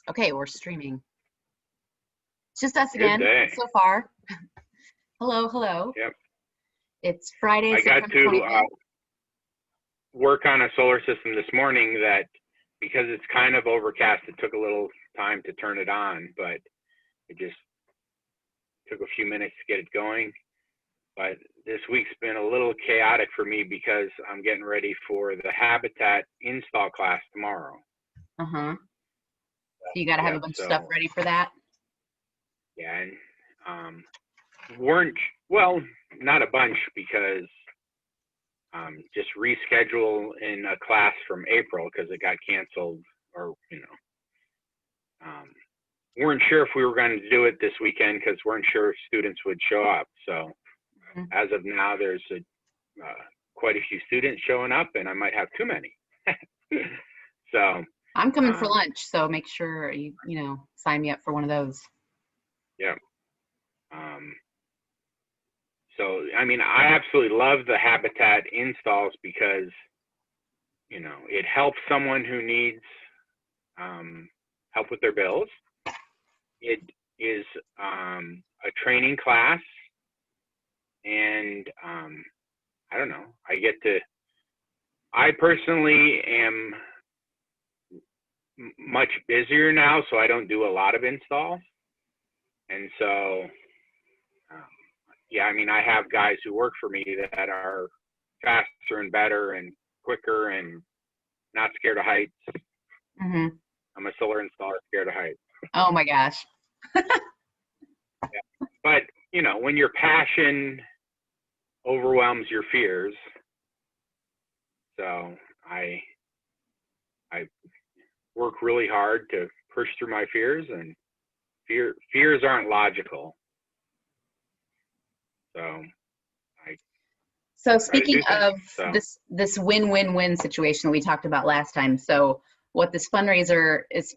Okay, we're streaming. It's just us Good again day. so far. Hello, hello. Yep. It's Friday, I got September to 25th. work on a solar system this morning that, because it's kind of overcast, it took a little time to turn it on, but it just took a few minutes to get it going. But this week's been a little chaotic for me because I'm getting ready for the habitat install class tomorrow. Uh-huh. So you got to have a bunch of stuff ready for that? Yeah, and well, not a bunch, because just reschedule in a class from April because it got canceled, or weren't sure if we were going to do it this weekend because weren't sure if students would show up. So as of now, there's quite a few students showing up, and I might have too many. So I'm coming for lunch, so make sure you sign me up for one of those. Yeah. So I mean, I absolutely love the habitat installs because it helps someone who needs help with their bills. It is a training class, and I don't know, I personally am much busier now, so I don't do a lot of installs. And so, yeah, I mean, I have guys who work for me that are faster and better and quicker and not scared of heights. Mm-hmm. I'm a solar installer scared of heights. Oh my gosh. Yeah. But, when your passion overwhelms your fears, so I work really hard to push through my fears, and fears aren't logical. So speaking of this win-win-win situation that we talked about last time, so what this fundraiser is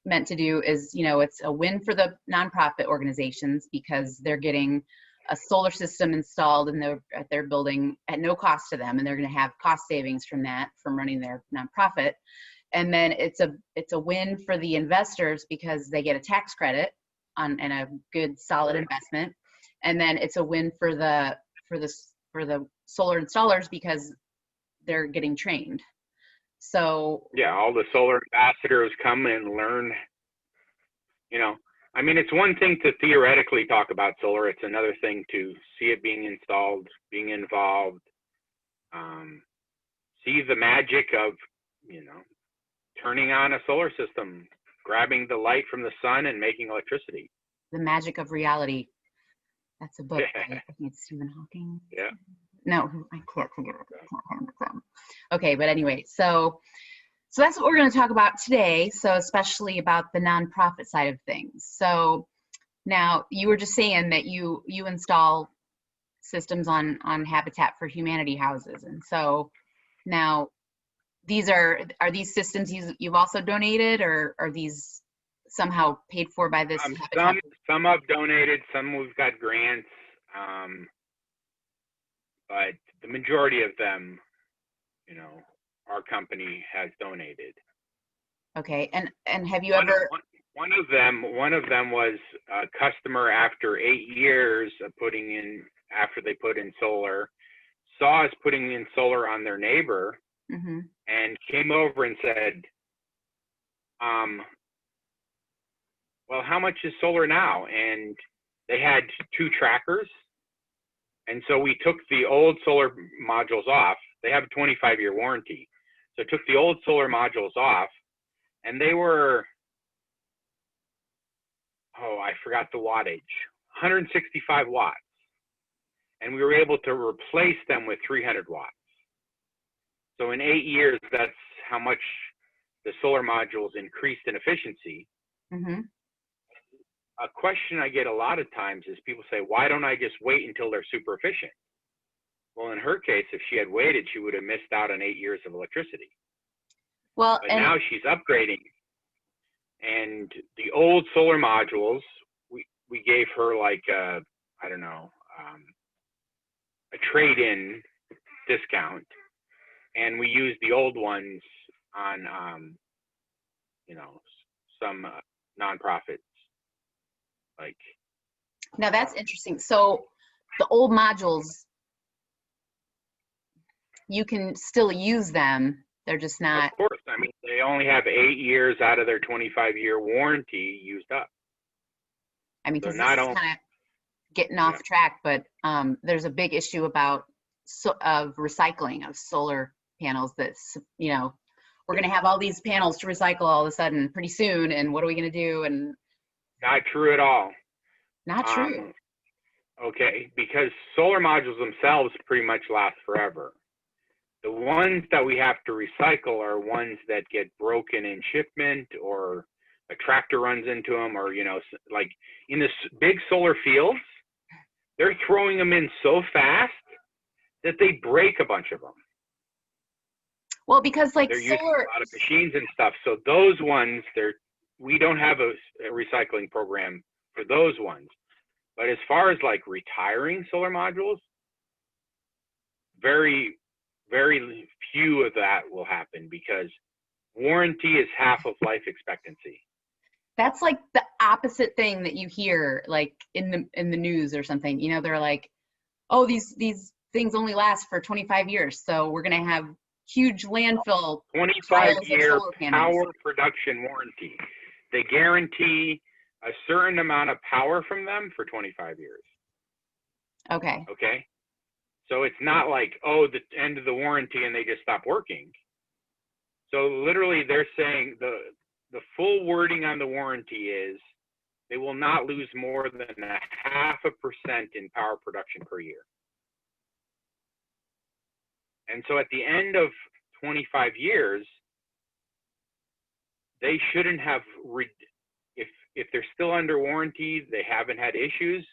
meant to do is, it's a win for the nonprofit organizations because they're getting a solar system installed at their building at no cost to them, and they're going to have cost savings from running their nonprofit. And then it's a win for the investors because they get a tax credit and a good solid investment. And then it's a win for the solar installers because they're getting trained. So yeah, all the solar ambassadors come and learn. I mean, it's one thing to theoretically talk about solar. It's another thing to see it being installed, being involved, see the magic of, turning on a solar system, grabbing the light from the sun and making electricity. The magic of reality. That's a book by, I think it's Stephen Hawking. Yeah. No, I can't figure it. Okay, but anyway, so that's what we're going to talk about today. So especially about the nonprofit side of things. So now you were just saying that you install systems on Habitat for Humanity houses, and so now are these systems you've also donated, or are these somehow paid for by this? Some I've donated, some we've got grants, but the majority of them, our company has donated. Okay, and have you ever? One of them was a customer after 8 years of after they put in solar, saw us putting in solar on their neighbor, and came over and said, well, how much is solar now? And they had 2 trackers. And so we took the old solar modules off. They have a 25-year warranty. So took the old solar modules off, and they were, I forgot the wattage, 165 watts. And we were able to replace them with 300 watts. So in 8 years, that's how much the solar modules increased in efficiency. A question I get a lot of times is people say, why don't I just wait until they're super efficient? Well, in her case, if she had waited, she would have missed out on 8 years of electricity. Well, but now she's upgrading. And the old solar modules, we gave her like a trade-in discount. And we used the old ones on, some nonprofits. Like, Now that's interesting. So the old modules, you can still use them. They're just not. of course, I mean, they only have 8 years out of their 25-year warranty used up. I mean, So because this not is only, kind of getting off track, but there's a big issue about of recycling of solar panels. That's, you know, we're going to have all these panels to recycle all of a sudden pretty soon, and what are we going to do? And not true at all. not true. Okay, because solar modules themselves pretty much last forever. The ones that we have to recycle are ones that get broken in shipment, or a tractor runs into them, or, you know, like in this big solar fields, they're throwing them in so fast that they break a bunch of them. Well, because like They're using solar, a lot of machines and stuff. So those ones, we don't have a recycling program for those ones. But as far as like retiring solar modules, very, very few of that will happen, because warranty is half of life expectancy. that's like the opposite thing that you hear like in the news or something. You know, they're like, oh, these things only last for 25 years, so we're going to have huge landfill 25-year power production warranty. They guarantee a certain amount of power from them for 25 years. Okay. Okay. So it's not like, oh, the end of the warranty and they just stop working. So literally they're saying the full wording on the warranty is they will not lose more than 0.5% in power production per year. And so at the end of 25 years, they shouldn't have, if they're still under warranty, they haven't had issues,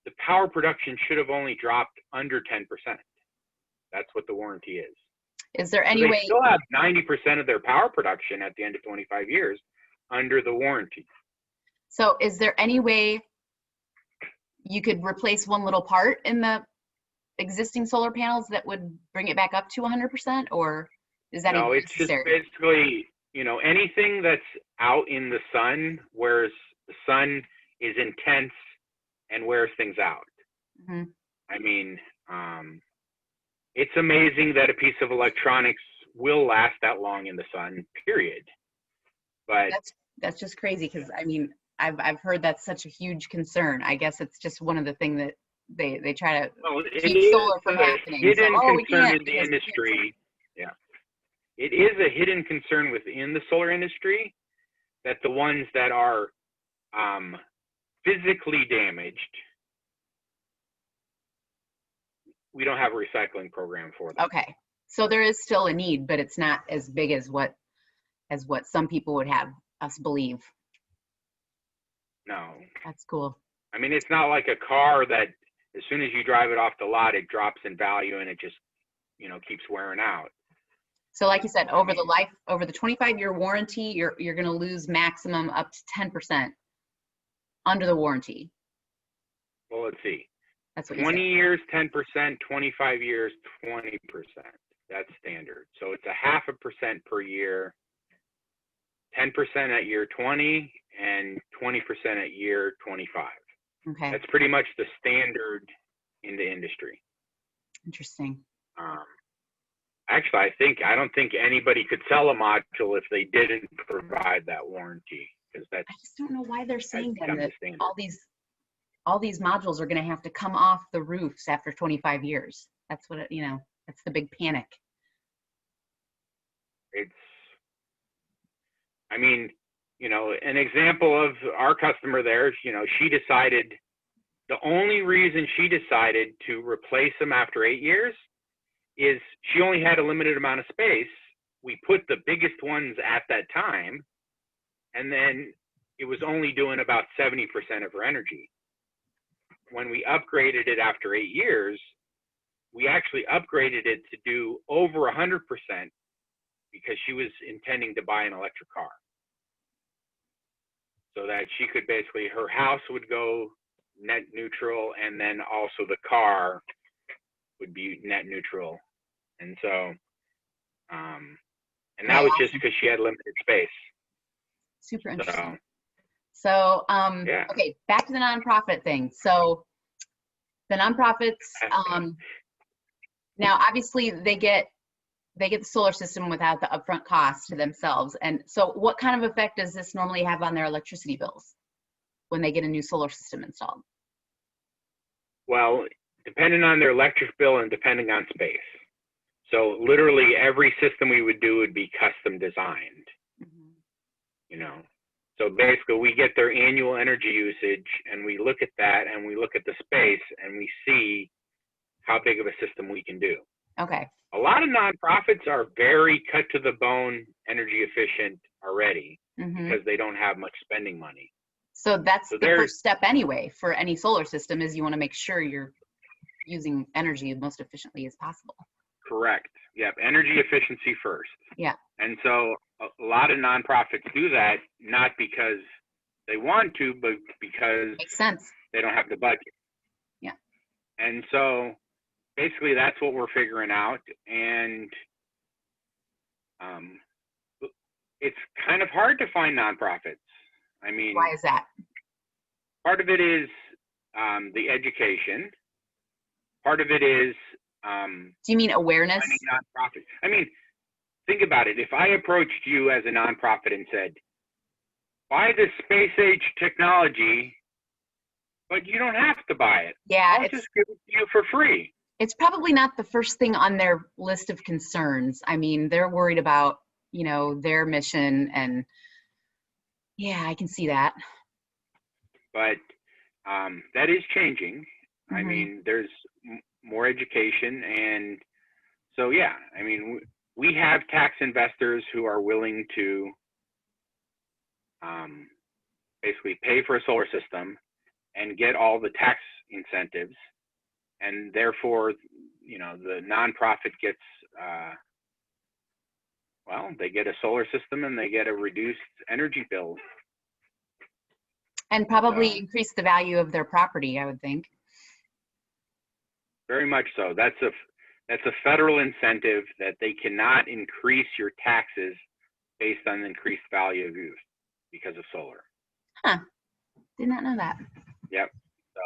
the power production should have only dropped under 10%. That's what the warranty is. Is there any way? way? They still have 90% of their power production at the end of 25 years under the warranty. So is there any way you could replace one little part in the existing solar panels that would bring it back up to 100%, or is that even it's necessary? just basically, you know, anything that's out in the sun, whereas the sun is intense and wears things out. Mm-hmm. I mean, it's amazing that a piece of electronics will last that long in the sun, period. But that's just crazy, because I mean, I've heard that's such a huge concern. I guess it's just one of the things that they try to keep solar from happening. Hidden so, concern in the industry. Yeah, it is a hidden concern within the solar industry that the ones that are physically damaged, we don't have a recycling program for them. Okay, so there is still a need, but it's not as big as what some people would have us believe. No. That's cool. I mean, it's not like a car that as soon as you drive it off the lot, it drops in value and it just, you know, keeps wearing out. So like you said, over the 25-year warranty, you're going to lose maximum up to 10% under the warranty. Well, let's see. That's what 20 years, 10%, 25 years, 20%. That's standard. So it's 0.5% per year, 10% at year 20, and 20% at year 25. Okay. That's pretty much the standard in the industry. Interesting. Actually, I don't think anybody could sell a module if they didn't provide that warranty, because I just don't know why they're saying that the all these modules are going to have to come off the roofs after 25 years. That's what that's the big panic. I mean, you know, an example of our customer there, you know, the only reason she decided to replace them after 8 years is she only had a limited amount of space. We put the biggest ones at that time, and then it was only doing about 70% of her energy. When we upgraded it after 8 years, we actually upgraded it to do over 100% because she was intending to buy an electric car. So that she could basically, her house would go net neutral, and then also the car would be net neutral. And so, and that was just because she had limited space. Super So, interesting. So, yeah. okay, back to the nonprofit thing. So the nonprofits, now obviously they get the solar system without the upfront cost to themselves. And so what kind of effect does this normally have on their electricity bills when they get a new solar system installed? Well, depending on their electric bill and depending on space. So literally every system we would do would be custom designed, you know. So basically we get their annual energy usage and we look at that and we look at the space and we see how big of a system we can do. Okay. A lot of nonprofits are very cut to the bone energy efficient already because they don't have much spending money. So that's the first step anyway for any solar system, is you want to make sure you're using energy as most efficiently as possible. Correct. Yep. Energy efficiency first. Yeah. And so a lot of nonprofits do that, not because they want to, but because makes sense. They don't have the budget. Yeah. And so basically that's what we're figuring out. And it's kind of hard to find nonprofits. I mean, why is that? Part of it is the education. Part of it is do you mean awareness? Nonprofit. I mean, think about it. If I approached you as a nonprofit and said, buy this space age technology, but you don't have to buy it. Yeah, I'll just give it to you for free. It's probably not the first thing on their list of concerns. I mean, they're worried about, you know, their mission, and yeah, I can see that. But that is changing. I mean, there's more education, and so yeah, I mean, we have tax investors who are willing to basically pay for a solar system and get all the tax incentives, and therefore, you know, the nonprofit gets well, they get a solar system and they get a reduced energy bill, and probably increase the value of their property, I would think. Very much so. That's a federal incentive that they cannot increase your taxes based on increased value of use because of solar. Huh. Did not know that. Yep. So,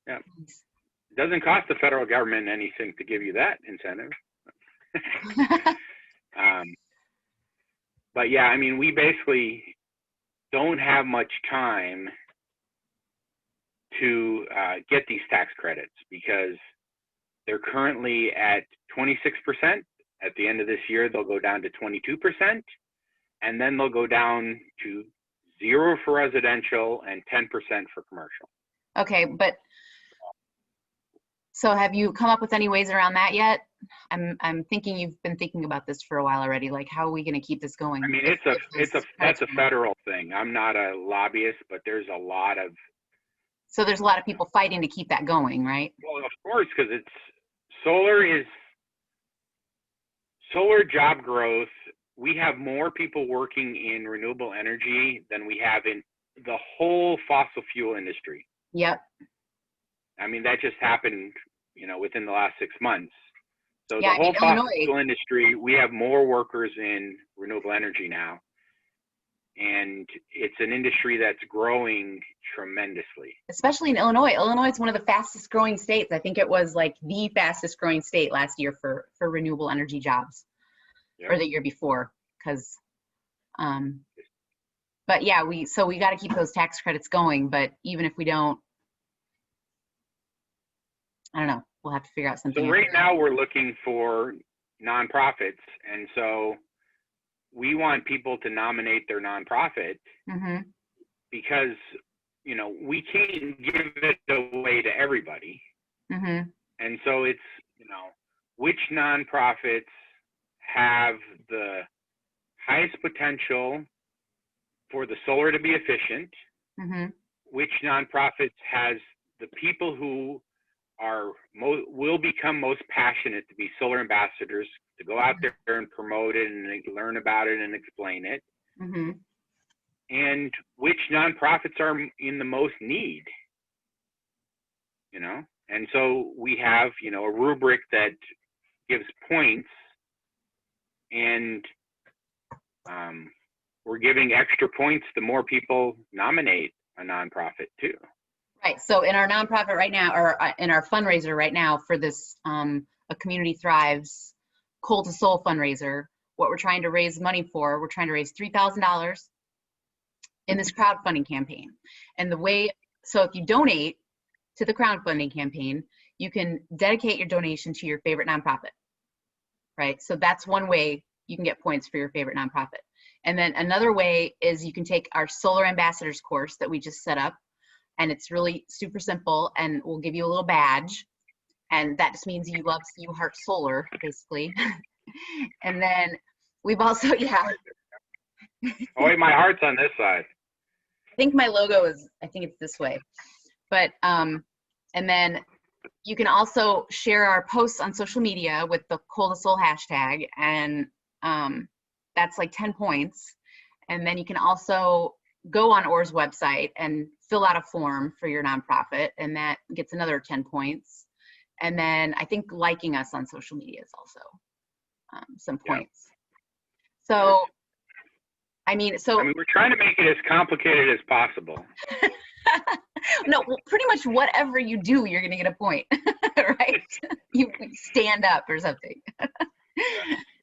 yeah. It doesn't cost the federal government anything to give you that incentive. But yeah, I mean, we basically don't have much time to get these tax credits because they're currently at 26%. At the end of this year, they'll go down to 22%, and then they'll go down to 0 for residential and 10% for commercial. Okay, but so have you come up with any ways around that yet? I'm thinking you've been thinking about this for a while already. Like, how are we going to keep this going? I mean, that's a federal thing. I'm not a lobbyist, but there's a lot of. So there's a lot of people fighting to keep that going, right? Well, of course, because solar job growth. We have more people working in renewable energy than we have in the whole fossil fuel industry. Yep. I mean, that just happened, you know, within the last 6 months. So yeah, the whole fossil fuel industry, we have more workers in renewable energy now. And it's an industry that's growing tremendously. Especially in Illinois. Illinois is one of the fastest growing states. I think it was like the fastest growing state last year for renewable energy jobs. Yep. Or the year before, because but yeah, we got to keep those tax credits going. But even if we don't, I don't know, we'll have to figure out something. So right now we're looking for nonprofits, and so we want people to nominate their nonprofit because, you know, we can't give it away to everybody. And so it's, you know, which nonprofits have the highest potential for the solar to be efficient, which nonprofits has the people who will become most passionate to be solar ambassadors, to go out there and promote it and learn about it and explain it, and which nonprofits are in the most need, you know. And so we have, you know, a rubric that gives points, and we're giving extra points the more people nominate a nonprofit too. Right. So in our nonprofit right now, or in our fundraiser right now for this A Community Thrives Coal2Sol fundraiser, what we're trying to raise money for, we're trying to raise $3,000 in this crowdfunding campaign. And the way, so if you donate to the crowdfunding campaign, you can dedicate your donation to your favorite nonprofit, right? So that's one way you can get points for your favorite nonprofit. And then another way is you can take our Solar Ambassadors course that we just set up, and it's really super simple, and we'll give you a little badge, and that just means you heart solar, basically. And then we've also, yeah. Oh wait, my heart's on this side. I think my logo is, I think it's this way. But, and then you can also share our posts on social media with the Coal2Sol hashtag, and that's like 10 points. And then you can also go on OR's website and fill out a form for your nonprofit, and that gets another 10 points. And then I think liking us on social media is also some points. Yep. So, I mean, we're trying to make it as complicated as possible. No, well, pretty much whatever you do, you're going to get a point, right? You stand up or something.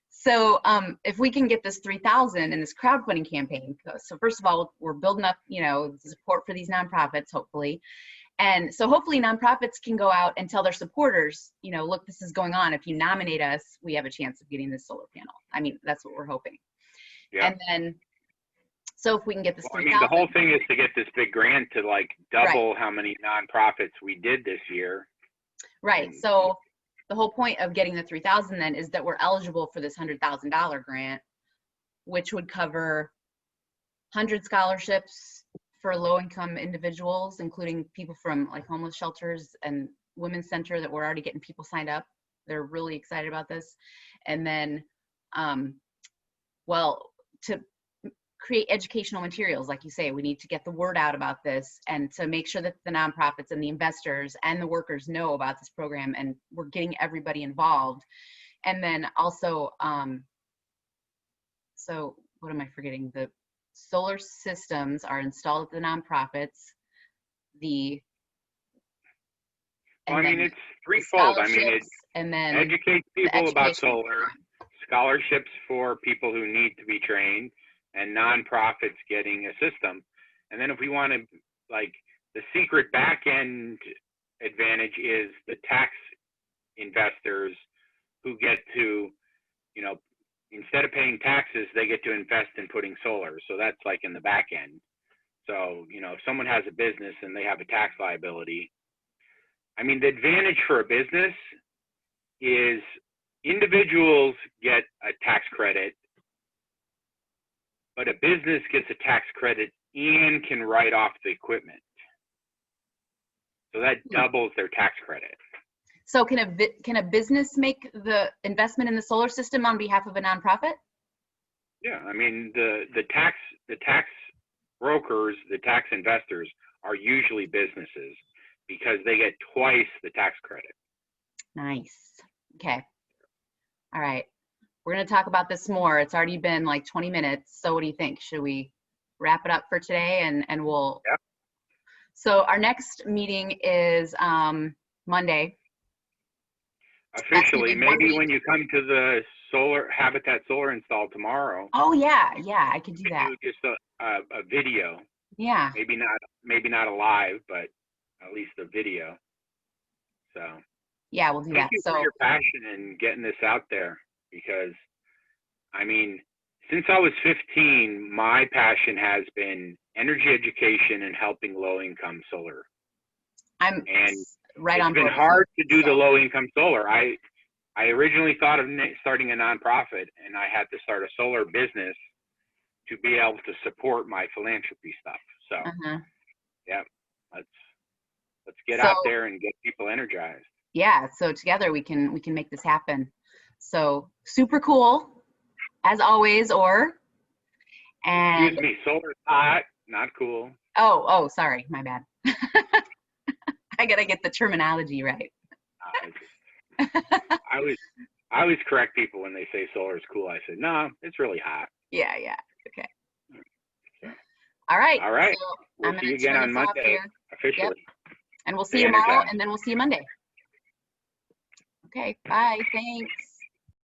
So if we can get this 3,000 in this crowdfunding campaign, so first of all, we're building up, you know, support for these nonprofits, hopefully. And so hopefully nonprofits can go out and tell their supporters, you know, look, this is going on. If you nominate us, we have a chance of getting this solar panel. I mean, that's what we're hoping. Yeah. And then, so if we can get this 3,000. I mean, the whole thing is to get this big grant to like double how many nonprofits we did this year. Right. So the whole point of getting the 3,000 then is that we're eligible for this $100,000 grant, which would cover 100 scholarships for low-income individuals, including people from like homeless shelters and women's center that we're already getting people signed up. They're really excited about this. And then, well, to create educational materials, like you say, we need to get the word out about this, and to make sure that the nonprofits and the investors and the workers know about this program, and we're getting everybody involved. And then also, so what am I forgetting? The solar systems are installed at the nonprofits. I mean, it's threefold. I mean, it's and then educate people about solar, scholarships for people who need to be trained, and nonprofits getting a system. And then if we want to, like, the secret back end advantage is the tax investors who get to, you know, instead of paying taxes, they get to invest in putting solar. So that's like in the back end. So, you know, if someone has a business and they have a tax liability, I mean, the advantage for a business is individuals get a tax credit, but a business gets a tax credit and can write off the equipment. So that doubles their tax credit. So can a business make the investment in the solar system on behalf of a nonprofit? Yeah, I mean, the tax brokers, the tax investors are usually businesses because they get twice the tax credit. Nice. Okay. All right. We're going to talk about this more. It's already been like 20 minutes. So what do you think? Should we wrap it up for today and we'll... Yep. So our next meeting is Monday. Officially, maybe when you come to the Habitat Solar install tomorrow. Oh yeah, I could do that. Do just a video. Yeah. Maybe not a live, but at least a video. So. Yeah, we'll do that. Thank you for your passion in getting this out there, because, I mean, since I was 15, my passion has been energy education and helping low-income solar. I'm right on board. It's been hard to do the low-income solar. I originally thought of starting a nonprofit, and I had to start a solar business to be able to support my philanthropy stuff. So, yeah, let's get out there and get people energized. Yeah, so together we can make this happen. So super cool, as always, and excuse me, solar's hot, not cool. Oh, sorry, my bad. I gotta get the terminology right. I always correct people when they say solar is cool. I said, no, it's really hot. Yeah, okay. All right. All right. So We'll I'm see you going to again turn on this off Monday, here. officially. And we'll see Stay you tomorrow, energized. and then we'll see you Monday. Okay, bye. Thanks.